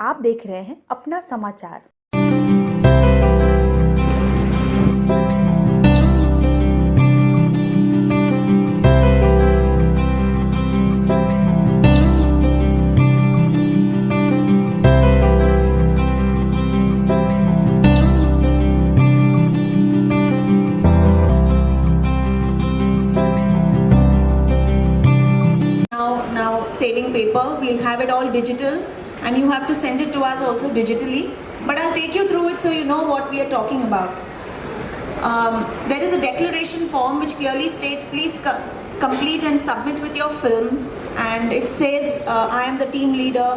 आप देख रहे हैं अपना समाचार। Now saving paper, we'll have it all digital and you have to send it to us also digitally. But I'll take you through it so you know what we are talking about. There is a declaration form which clearly states please complete and submit with your film, and it says I am the team leader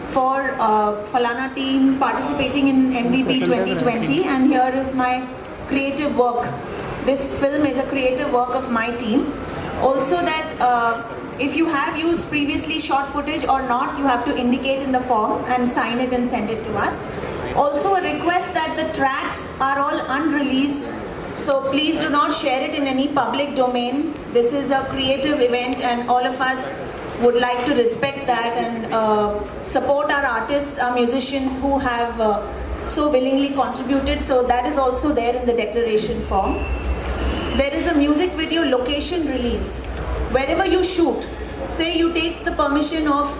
for Falana team participating in MVP 2020, and here is my creative work. This film is a creative work of my team. Also that if you have used previously short footage or not, you have to indicate in the form and sign it and send it to us. Also a request that the tracks are all unreleased, so please do not share it in any public domain. This is a creative event and all of us would like to respect that and support our artists, our musicians who have so willingly contributed. So that is also there in the declaration form. There is a music video location release. Wherever you shoot, say you take the permission of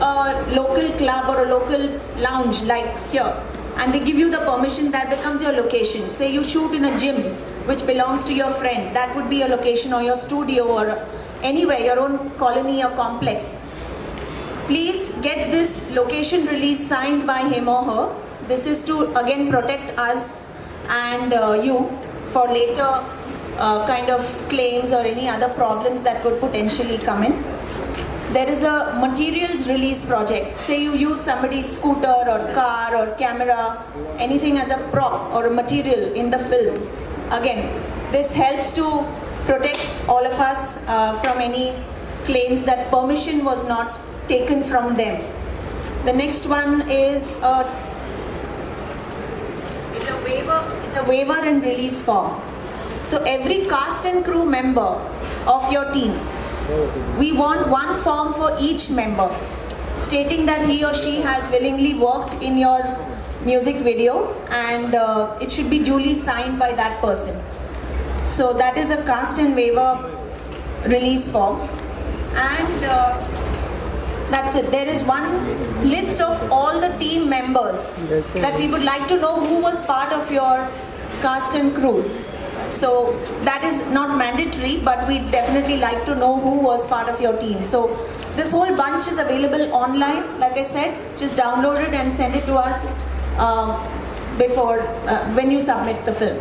a local club or a local lounge like here, and they give you the permission, that becomes your location. Say you shoot in a gym which belongs to your friend, that would be your location, or your studio, or anywhere, your own colony or complex. Please get this location release signed by him or her. This is to again protect us and you for later kind of claims or any other problems that could potentially come in. There is a materials release project. Say you use somebody's scooter or car or camera, anything as a prop or a material in the film. Again, this helps to protect all of us from any claims that permission was not taken from them. The next one is a waiver and release form. So every cast and crew member of your team, we want one form for each member stating that he or she has willingly worked in your music video, and it should be duly signed by that person. So that is a cast and waiver release form, and that's it. There is one list of all the team members that we would like to know who was part of your cast and crew. So that is not mandatory, but we definitely like to know who was part of your team. So this whole bunch is available online. Like I said, just download it and send it to us before when you submit the film.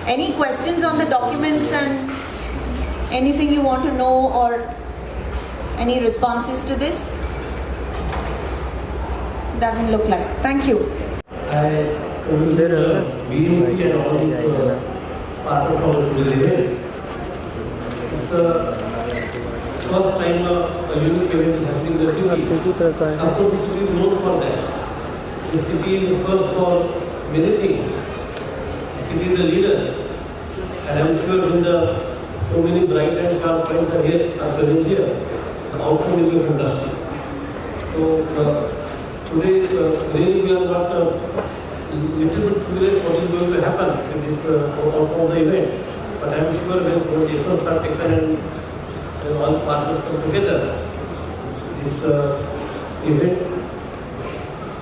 Any questions on the documents and anything you want to know, or any responses to this? Doesn't look like. Thank you. Part of our event. It's the first time a unique event is happening in the city. After the city is known for that. The city is the first for many things. The city is the leader. And I'm sure when so many bright and sharp points are present here, the outcome will be fantastic. So today, really we are not little bit curious what is going to happen in this outcome of the event, but I am sure when the efforts are taken and when all partners come together, this event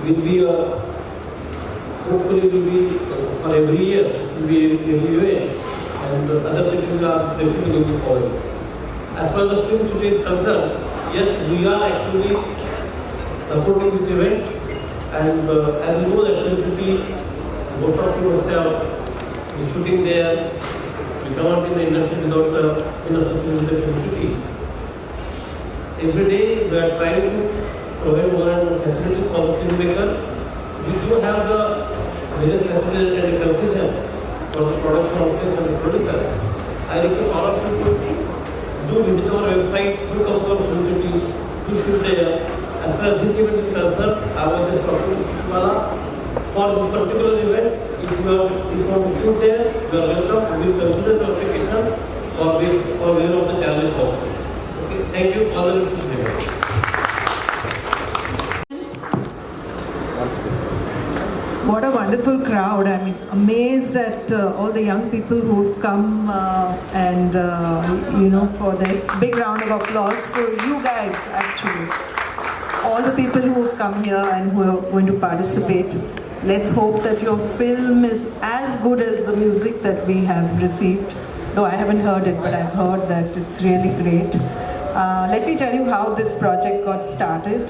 will be hopefully will be for every year, it will be every event, and other things are definitely going to follow. As far as the film today is concerned, yes, we are actually supporting this event. And as you know, that Film City, both of you must have been shooting there. We cannot be in the industry without in association with the Film City. Every day we are trying to provide more and more facilities for the filmmaker. We do have the various facilities and concession for the production office and the producer. I request all of you to do visit our website, do come to our Film City, do shoot there. As far as this event is concerned, I was just talking to Shimala. For this particular event, if you want to shoot there, you are welcome. We will consider the application or waiver of the charges also. Okay, thank you. All the wonderful crowd. I mean, amazed at all the young people who've come and for this big round of applause for you guys, actually. All the people who have come here and who are going to participate. Let's hope that your film is as good as the music that we have received. Though I haven't heard it, but I've heard that it's really great. Let me tell you how this project got started.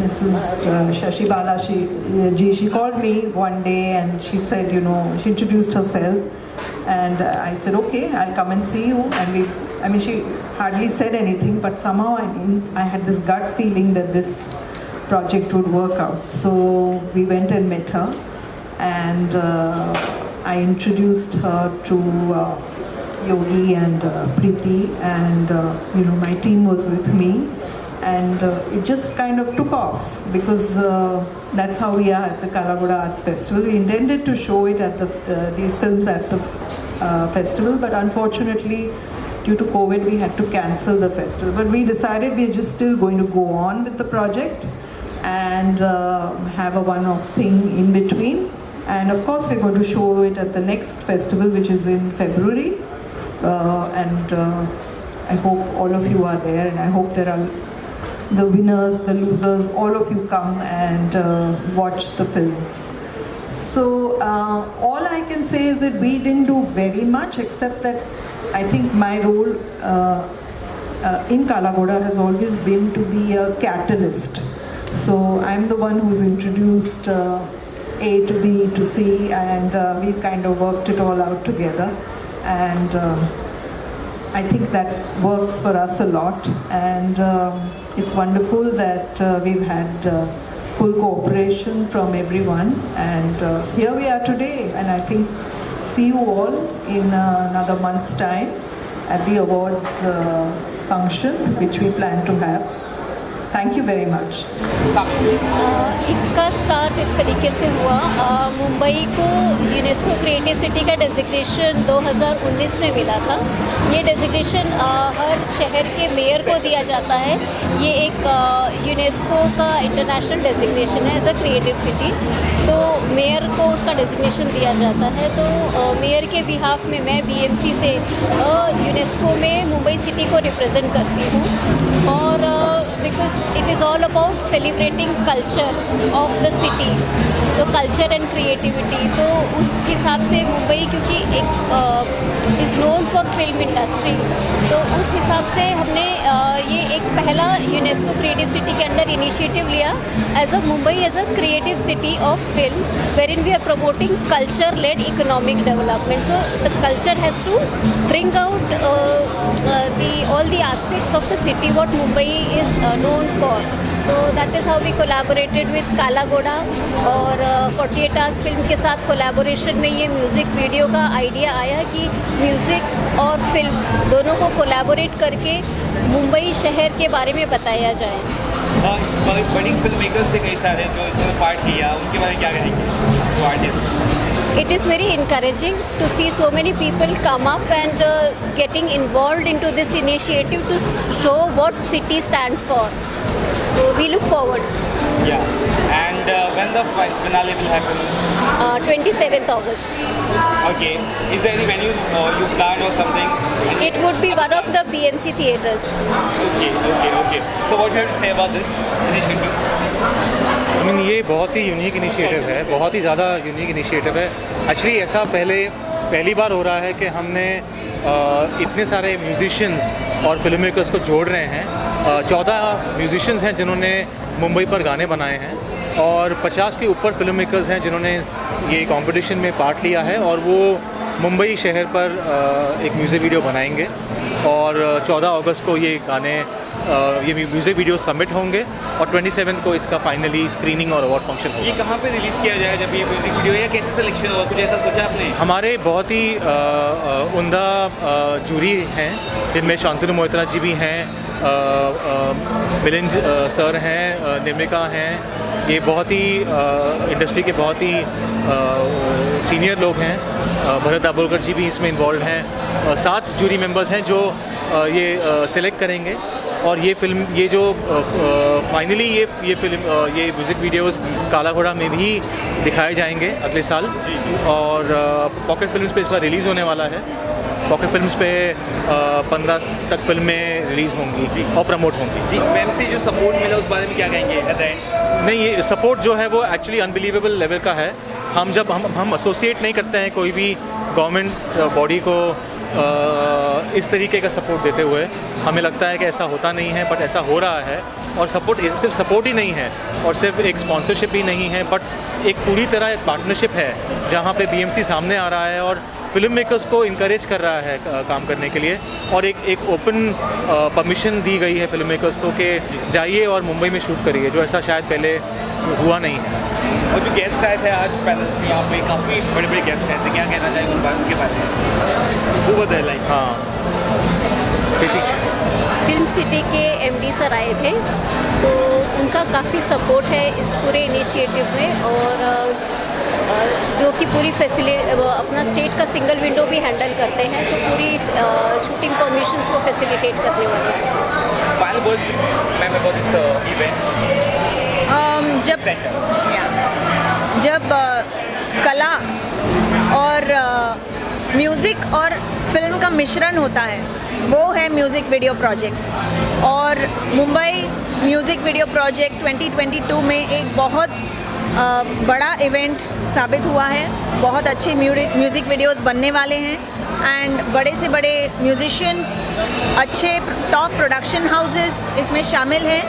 Mrs. Shashi Bala, she called me one day and she said, she introduced herself. And I said, okay, I'll come and see you. And she hardly said anything, but somehow I had this gut feeling that this project would work out. So we went and met her, and I introduced her to Yogi and Preeti, and my team was with me, and it just kind of took off because that's how we are at the Kalagoda Arts Festival. We intended to show it at these films at the festival, but unfortunately due to COVID we had to cancel the festival. But we decided we're just still going to go on with the project and have a one-off thing in between. And of course we're going to show it at the next festival, which is in February. I hope all of you are there, and I hope there are the winners, the losers, all of you come and watch the films. So all I can say is that we didn't do very much, except that I think my role in Kalagoda has always been to be a catalyst. So I'm the one who's introduced A to B to C, and we kind of worked it all out together. And I think that works for us a lot, and it's wonderful that we've had full cooperation from everyone, and here we are today, and I think see you all in another month's time at the awards function which we plan to have. Thank you very much. इसका start इस तरीके से हुआ, मुंबई को UNESCO creative city का designation 2019 में मिला था। ये डेजिग्नेशन हर शहर के मेयर को दिया जाता है। ये एक यूनेस्को का इंटरनेशनल डेजिग्नेशन है एज अ क्रिएटिव सिटी, तो मेयर को उसका डेजिग्नेशन दिया जाता है। तो मेयर के बिहाफ में मैं बीएमसी से यूनेस्को में मुंबई सिटी को रिप्रेजेंट करती हूँ, और because it is all about celebrating culture of the city, तो कल्चर एंड क्रिएटिविटी। तो उस हिसाब से मुंबई क्योंकि एक is known for film industry, तो उस हिसाब से हमने ये एक पहला यूनेस्को क्रिएटिव सिटी के अंदर इनिशिएटिव लिया as a Mumbai as a creative city of film, wherein we are promoting culture led economic development. So the culture has to bring out all the aspects of the city what Mumbai is known for. So that is how we collaborated with Kalagoda, और 48 Hours film के साथ collaboration में ये music video का idea आया कि music और film दोनों को कोलैबोरेट करके मुंबई शहर के बारे में बताया जाए. बड़ी फिल्म मेकर्स थे कई सारे जो पार्ट किया, उनके बारे में क्या करेंगे वो artist? It is very encouraging to see so many people come up and getting involved into this initiative to show what city stands for. So we look forward. Yeah. And when the finale will happen? 27th August. Okay. Is there any venue you plan or something? It would be one of the BMC theatres. Okay. So what do you have to say about this initiative? ये बहुत ही unique initiative है, बहुत ही ज़्यादा unique initiative है. Actually ऐसा पहली बार हो रहा है कि हमने इतने सारे म्यूजिशियंस और फिल्म मेकर्स को जोड़ रहे हैं. 14 म्यूजिशियंस हैं जिन्होंने मुंबई पर गाने बनाए हैं, और 50 के ऊपर फिल्म मेकर्स हैं जिन्होंने ये कंपटीशन में पार्ट लिया है, और वो मुंबई शहर पर एक म्यूज़िक वीडियो बनाएंगे, और 14 अगस्त को ये गाने ये म्यूज़िक वीडियो सबमिट होंगे, और 27 को इसका फाइनली स्क्रीनिंग और अवार्ड फंक्शन होगा. ये कहाँ पे रिलीज़ किया जाए जब ये म्यूज़िक वीडियो, या कैसे सिलेक्शन हुआ, कुछ ऐसा सोचा आपने? हमारे बहुत ही उम्दा जूरी हैं, जिनमें शांतनु मोहित्रा जी भी हैं, मिलिंद सर हैं, निमिका हैं. ये बहुत ही इंडस्ट्री के बहुत ही सीनियर लोग हैं. भरत दाभोलकर जी भी इसमें इन्वॉल्व हैं. 7 जूरी मेंबर्स हैं जो ये सिलेक्ट करेंगे, और ये फिल्म, ये जो फाइनली ये फिल्म, ये म्यूज़िक वीडियोस काला घोड़ा में भी दिखाए जाएंगे अगले साल। और पॉकेट फिल्म्स पे इस बार रिलीज़ होने वाला है। पॉकेट फिल्म्स पे 15 तक फिल्में रिलीज़ होंगी और प्रमोट होंगी। जी मैम से जो सपोर्ट मिला उस बारे में क्या कहेंगे एट द एंड? नहीं, ये सपोर्ट जो है वो एक्चुअली अनबिलीवेबल लेवल का है। हम जब हम एसोसिएट नहीं करते हैं कोई भी गवर्नमेंट बॉडी को इस तरीके का सपोर्ट देते हुए, हमें लगता है कि ऐसा होता नहीं है, बट ऐसा हो रहा है। और सपोर्ट सिर्फ सपोर्ट ही नहीं है और सिर्फ एक स्पॉन्सरशिप ही नहीं है, बट एक पूरी तरह एक पार्टनरशिप है जहाँ पे बीएमसी सामने आ रहा है और फिल्म मेकर्स को इनकरेज कर रहा है काम करने के लिए। और एक ओपन परमिशन दी गई है फिल्म मेकर्स को कि जाइए और मुंबई में शूट करिए, जो ऐसा शायद पहले हुआ नहीं है। और जो गेस्ट आए थे आज पैनल में, यहाँ पे काफ़ी बड़े बड़े गेस्ट आए थे, क्या कहना चाहेंगे उनके बारे में? वो बताए लाइक। हाँ, फिल्म सिटी के एमडी सर आए थे, तो उनका काफ़ी सपोर्ट है इस पूरे इनिशिएटिव में। और जो कि पूरी अपना स्टेट का सिंगल विंडो भी हैंडल करते हैं, तो पूरी शूटिंग परमिशंस वो फैसिलिटेट करने वाले हैं। Final words ma'am about this event? जब कला और म्यूज़िक और फिल्म का मिश्रण होता है, वो है म्यूज़िक वीडियो प्रोजेक्ट। और मुंबई म्यूज़िक वीडियो प्रोजेक्ट 2022 में एक बहुत बड़ा इवेंट साबित हुआ है। बहुत अच्छे म्यूज़िक वीडियोस बनने वाले हैं एंड बड़े से बड़े म्यूजिशियंस, अच्छे टॉप प्रोडक्शन हाउसेस इसमें शामिल हैं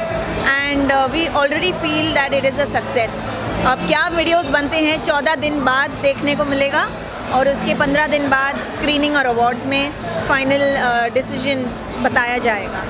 and we already feel that it is a success. अब क्या वीडियोस बनते हैं 14 दिन बाद देखने को मिलेगा और उसके 15 दिन बाद स्क्रीनिंग और अवार्ड्स में फाइनल डिसीजन बताया जाएगा।